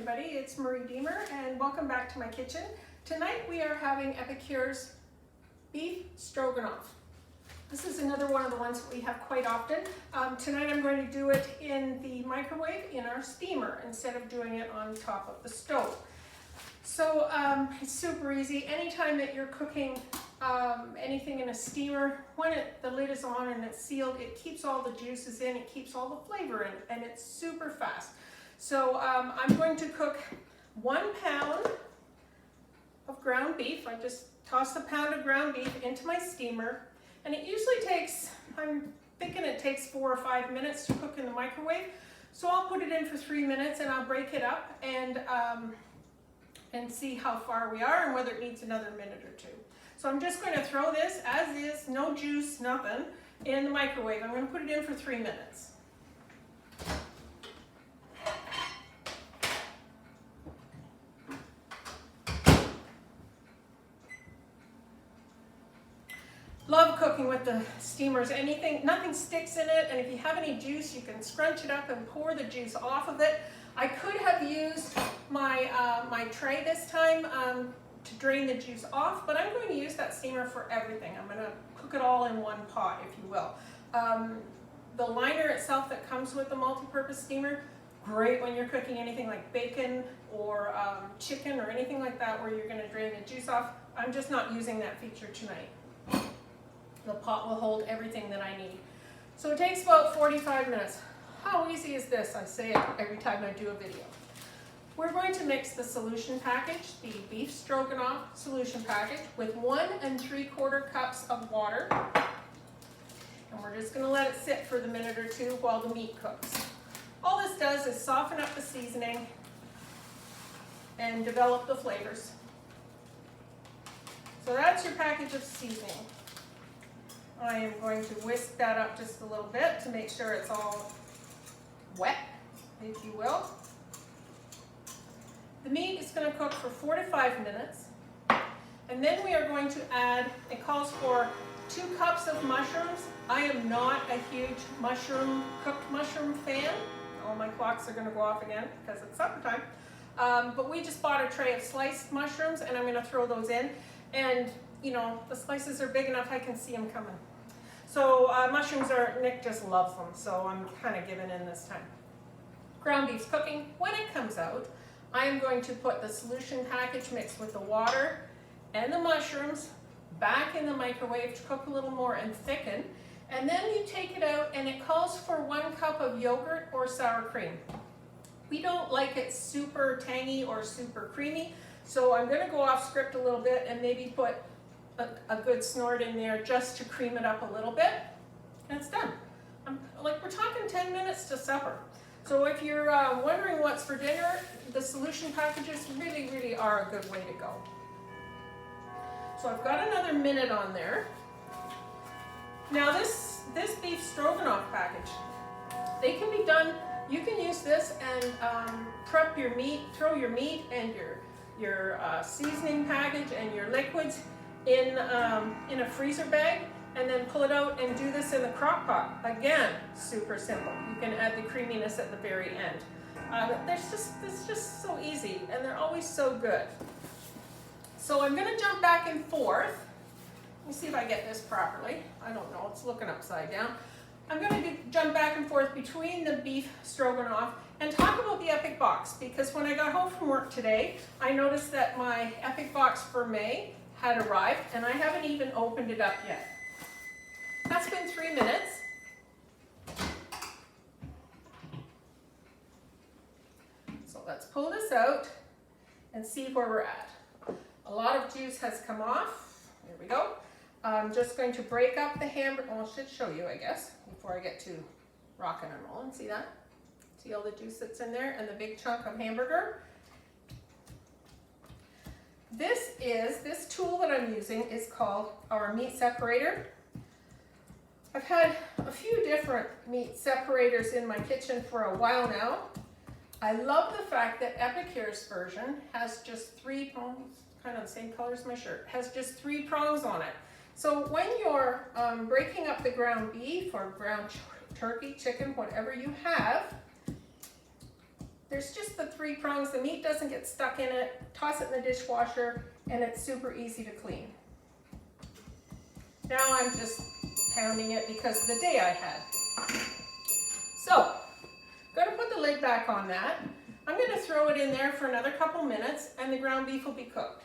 everybody, it's Marie Diemer and welcome back to my kitchen. Tonight we are having EPICURE's beef stroganoff. This is another one of the ones that we have quite often. Tonight I'm going to do it in the microwave in our steamer instead of doing it on top of the stove. So it's super easy. Anytime that you're cooking anything in a steamer, when the lid is on and it's sealed, it keeps all the juices in, it keeps all the flavor in, and it's super fast. So I'm going to cook 1 pound of ground beef. I just toss a pound of ground beef into my steamer, and it usually takes, I'm thinking it takes 4 or 5 minutes to cook in the microwave. So I'll put it in for 3 minutes and I'll break it up and see how far we are and whether it needs another minute or 2. So I'm just going to throw this as is, no juice, nothing, in the microwave. I'm going to put it in for 3 minutes. Love cooking with the steamers. Nothing sticks in it, and if you have any juice, you can scrunch it up and pour the juice off of it. I could have used my tray this time to drain the juice off, but I'm going to use that steamer for everything. I'm going to cook it all in one pot, if you will. The liner itself that comes with the multi-purpose steamer, great when you're cooking anything like bacon or chicken or anything like that where you're going to drain the juice off. I'm just not using that feature tonight. The pot will hold everything that I need. So it takes about 45 minutes. How easy is this? I say it every time I do a video. We're going to mix the solution package, the beef stroganoff solution package, with 1 3/4 cups of water. And we're just going to let it sit for the minute or 2 while the meat cooks. All this does is soften up the seasoning and develop the flavors. So that's your package of seasoning. I am going to whisk that up just a little bit to make sure it's all wet, if you will. The meat is going to cook for 4 to 5 minutes, and then we are going to add, it calls for 2 cups of mushrooms. I am not a huge cooked mushroom fan. All my clocks are going to go off again because it's supper time. But we just bought a tray of sliced mushrooms, and I'm going to throw those in. And you know, the slices are big enough I can see them coming. So mushrooms Nick just loves them, so I'm kind of giving in this time. Ground beef's cooking. When it comes out, I am going to put the solution package mixed with the water and the mushrooms back in the microwave to cook a little more and thicken. And then you take it out, and it calls for 1 cup of yogurt or sour cream. We don't like it super tangy or super creamy, so I'm going to go off script a little bit and maybe put a good snort in there just to cream it up a little bit, and it's done. We're talking 10 minutes to supper. So if you're wondering what's for dinner, the solution packages really are a good way to go. So I've got another minute on there. Now this beef stroganoff package, they can be done, you can use this and prep your meat, throw your meat and your seasoning package and your liquids in a freezer bag, and then pull it out and do this in the crock pot. Again, super simple. You can add the creaminess at the very end. It's just so easy, and they're always so good. So I'm going to jump back and forth. Let me see if I get this properly. I don't know, it's looking upside down. I'm going to jump back and forth between the beef stroganoff and talk about the Epic box, because when I got home from work today, I noticed that my Epic box for May had arrived, and I haven't even opened it up yet. That's been 3 minutes. So let's pull this out and see where we're at. A lot of juice has come off. There we go. I'm just going to break up the hamburger. Well, I should show you, I guess, before I get to rocking and rolling. See that? See all the juice that's in there and the big chunk of hamburger? This tool that I'm using is called our meat separator. I've had a few different meat separators in my kitchen for a while now. I love the fact that EPICURE's version has just 3 prongs, kind of the same color as my shirt, has just 3 prongs on it. So when you're breaking up the ground beef or ground turkey, chicken, whatever you have, there's just the 3 3 prongs, the meat doesn't get stuck in it, toss it in the dishwasher, and it's super easy to clean. Now I'm just pounding it because of the day I had. So, going to put the lid back on that. I'm going to throw it in there for another couple minutes and the ground beef will be cooked.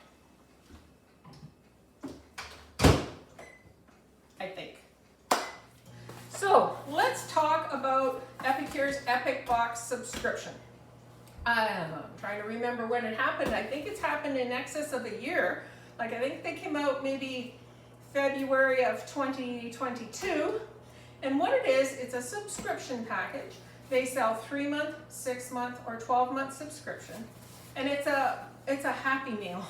I think. So, let's talk about EPICURE's Epic Box subscription. I'm trying to remember when it happened. I think it's happened in excess of a year. Like, I think they came out maybe February of 2022. And what it is, it's a subscription package. They sell 3-month, 6-month, or 12-month subscription. And it's a happy meal.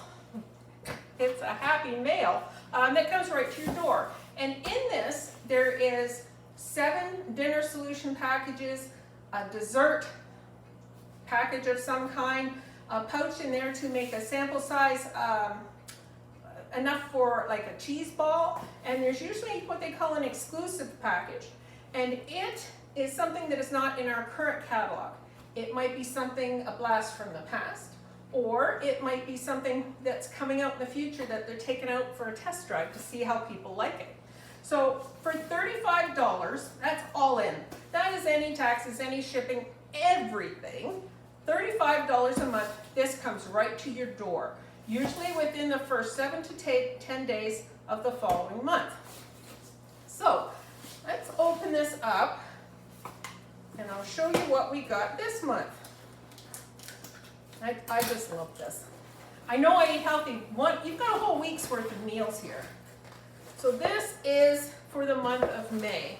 It's a happy meal that comes right to your door. And in this, there is 7 dinner solution packages, a dessert package of some kind, a pouch in there to make a sample size enough for like a cheese ball, and there's usually what they call an exclusive package. And it is something that is not in our current catalog. It might be something, a blast from the past, or it might be something that's coming out in the future that they're taking out for a test drive to see how people like it. So for $35, that's all in. That is any taxes, any shipping, everything. $35 a month, this comes right to your door, usually within the first 7 to 10 days of the following month. So let's open this up and I'll show you what we got this month. I just love this. I know I eat healthy. You've got a whole week's worth of meals here. So this is for the month of May.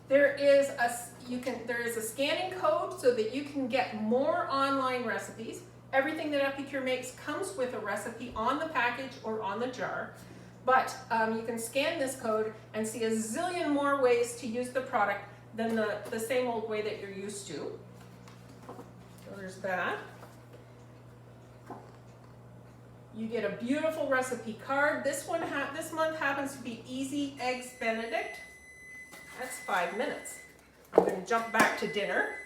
There is a scanning code so that you can get more online recipes. Everything that EPICURE makes comes with a recipe on the package or on the jar. But you can scan this code and see a zillion more ways to use the product than the same old way that you're used to. So there's that. You get a beautiful recipe card. This month happens to be Easy Eggs Benedict. That's 5 minutes. I'm going to jump back to dinner.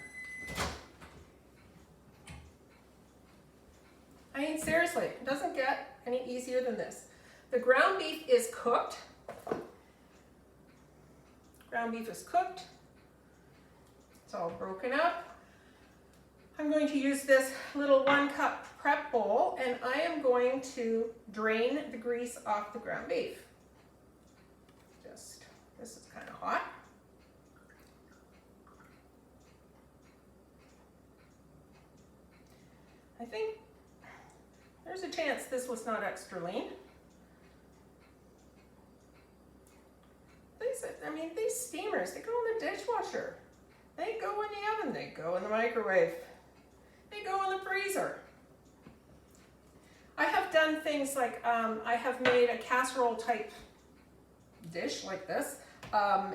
I mean, seriously, it doesn't get any easier than this. The ground beef is cooked. Ground beef is cooked. It's all broken up. I'm going to use this little 1-cup prep bowl and I am going to drain the grease off the ground beef. This is kind of hot. I think there's a chance this was not extra lean. These steamers, they go in the dishwasher. They go in the oven, they go in the microwave. They go in the freezer. I have done things like, I have made a casserole type dish like this. I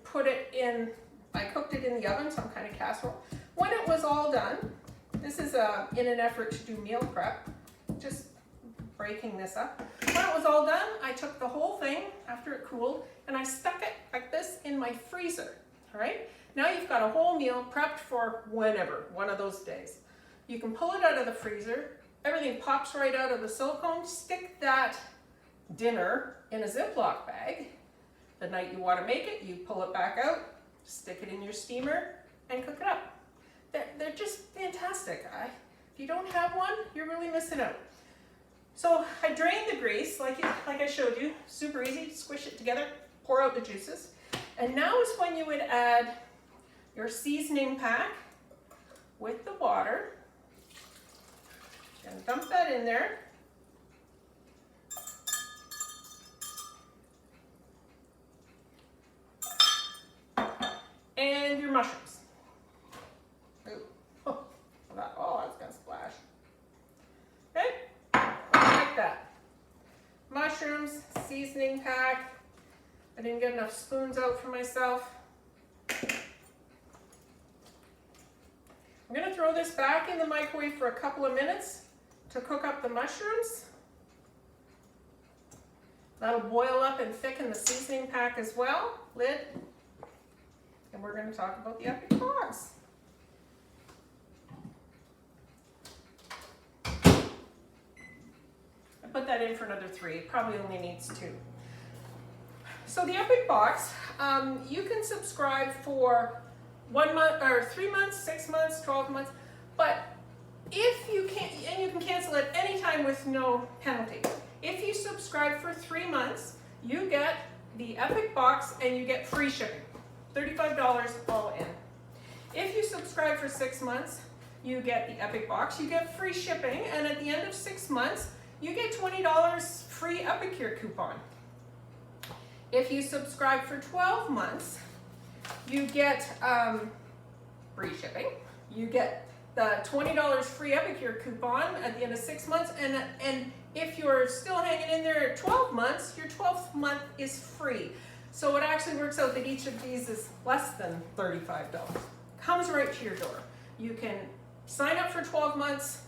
cooked it in the oven, some kind of casserole. When it was all done, this is in an effort to do meal prep, just breaking this up. When it was all done, I took the whole thing after it cooled and I stuck it like this in my freezer, all right? Now you've got a whole meal prepped for whenever, one of those days. You can pull it out of the freezer, everything pops right out of the silicone, stick that dinner in a Ziploc bag. The night you want to make it, you pull it back out, stick it in your steamer, and cook it up. They're just fantastic. If you don't have one, you're really missing out. So I drained the grease, like I showed you, super easy, squish it together, pour out the juices. And now is when you would add your seasoning pack with the water. And dump that in there. And your mushrooms. Ooh. Oh, that's gonna splash. Okay, like that. Mushrooms, seasoning pack. I didn't get enough spoons out for myself. I'm gonna throw this back in the microwave for a couple of minutes to cook up the mushrooms. That'll boil up and thicken the seasoning pack as well. Lid. And we're going to talk about the EPICURE. that in for another 3. It probably only needs 2. So the Epic box, you can subscribe for 1 month or 3 months, 6 months, 12 months, but if you can't, and you can cancel at any time with no penalty. If you subscribe for 3 months, you get the Epic box and you get free shipping, $35 all in. If you subscribe for 6 months, you get the Epic box, you get free shipping, and at the end of 6 months, you get $20 free EPICURE coupon. If you subscribe for 12 months, you get free shipping, you get the $20 free EPICURE coupon at the end of 6 months, and if you're still hanging in there at 12 months, your 12th month is free. So it actually works out that each of these is less than $35. Comes right to your door. You can sign up for 12 months,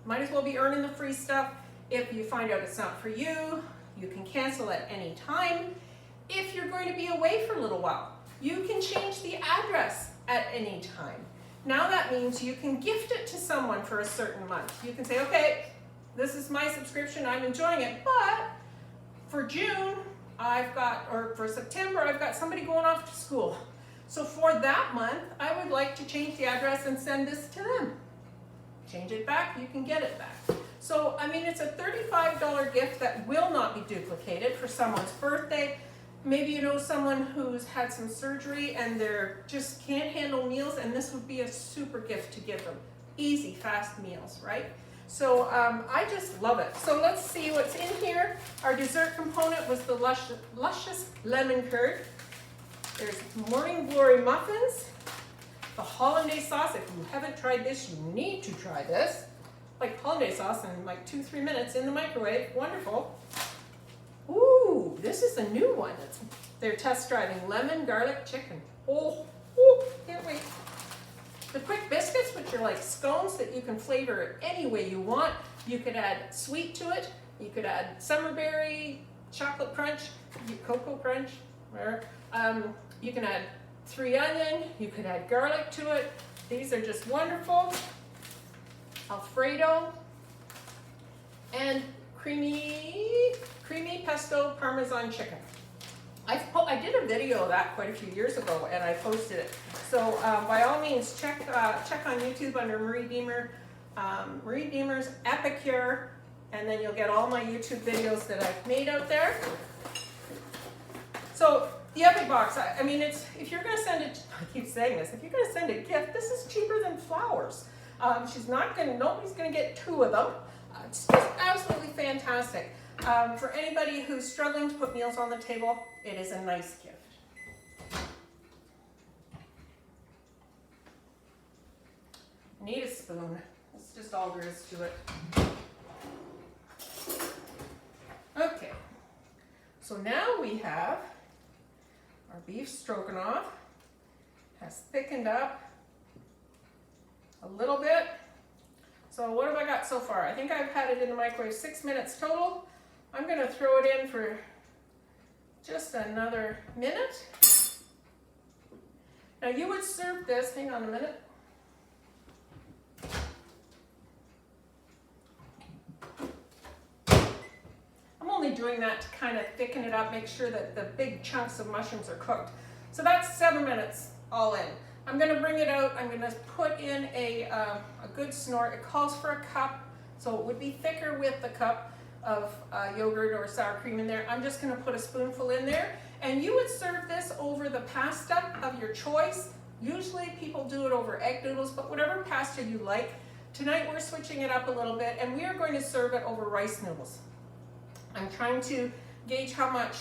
might as well be earning the free stuff. If you find out it's not for you, you can cancel at any time. If you're going to be away for a little while, you can change the address at any time. Now that means you can gift it to someone for a certain month. You can say, okay, this is my subscription, I'm enjoying it, but for June, or for September, I've got somebody going off to school. So for that month, I would like to change the address and send this to them. Change it back, you can get it back. So, I mean, it's a $35 gift that will not be duplicated for someone's birthday. Maybe you know someone who's had some surgery and they're just can't handle meals, and this would be a super gift to give them. Easy, fast meals, right? So I just love it. So let's see what's in here. Our dessert component was the luscious lemon curd. There's morning glory muffins, the hollandaise sauce. If you haven't tried this, you need to try this. Like hollandaise sauce in like 2-3 minutes in the microwave. Wonderful. Ooh, this is a new one. They're test driving lemon garlic chicken. Oh, can't wait. The quick biscuits, which are like scones that you can flavor it any way you want. You could add sweet to it. You could add summerberry, chocolate crunch, cocoa crunch, whatever. You can add 3 onion. You could add garlic to it. These are just wonderful. Alfredo and creamy pesto parmesan chicken. I did a video of that quite a few years ago, and I posted it. So by all means, check on YouTube under Marie Diemer, Marie Diemer's EPICURE, and then you'll get all my YouTube videos that I've made out there. So the Epic box, I mean, if you're going to send it, I keep saying this, if you're going to send a gift, this is cheaper than flowers. Nobody's going to get 2 of them. It's just absolutely fantastic. For anybody who's struggling to put meals on the table, it is a nice gift. Need a spoon. That's just all there is to it. Okay, so now we have our beef stroganoff. Has thickened up a little bit. So what have I got so far? I think I've had it in the microwave 6 minutes total. I'm going to throw it in for just another minute. Now you would serve this, hang on a minute. I'm only doing that to kind of thicken it up, make sure that the big chunks of mushrooms are cooked. So that's 7 minutes all in. I'm going to bring it out. I'm going to put in a good snort. It calls for a cup, so it would be thicker with the cup of yogurt or sour cream in there. I'm just going to put a spoonful in there, and you would serve this over the pasta of your choice. Usually people do it over egg noodles, but whatever pasta you like. Tonight we're switching it up a little bit, and we are going to serve it over rice noodles. I'm trying to gauge how much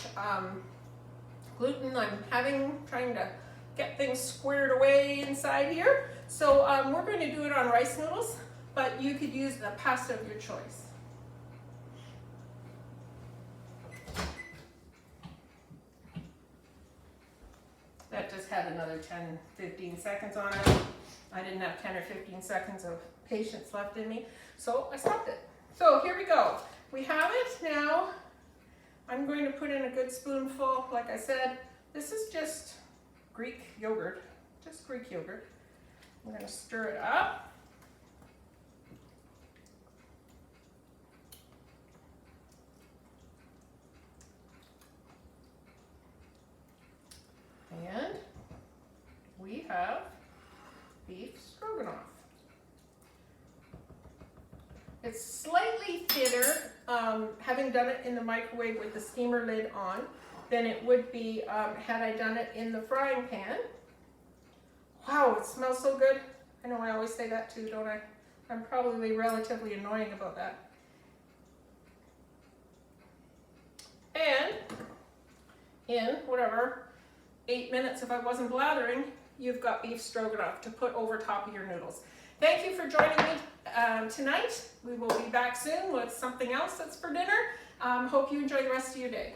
gluten I'm having, trying to get things squared away inside here. So we're going to do it on rice noodles, but you could use the pasta of your choice. That just had another 10-15 seconds on it. I didn't have 10 or 15 seconds of patience left in me, so I stopped it. So here we go. We have it now. I'm going to put in a good spoonful. Like I said, this is just Greek yogurt, just Greek yogurt. I'm going to stir it up. And we have beef stroganoff. It's slightly thinner, having done it in the microwave with the steamer lid on, than it would be had I done it in the frying pan. Wow, it smells so good. I know I always say that too, don't I? I'm probably relatively annoying about that. And in whatever, 8 minutes if I wasn't blathering, you've got beef stroganoff to put over top of your noodles. Thank you for joining me tonight. We will be back soon with something else that's for dinner. Hope you enjoy the rest of your day.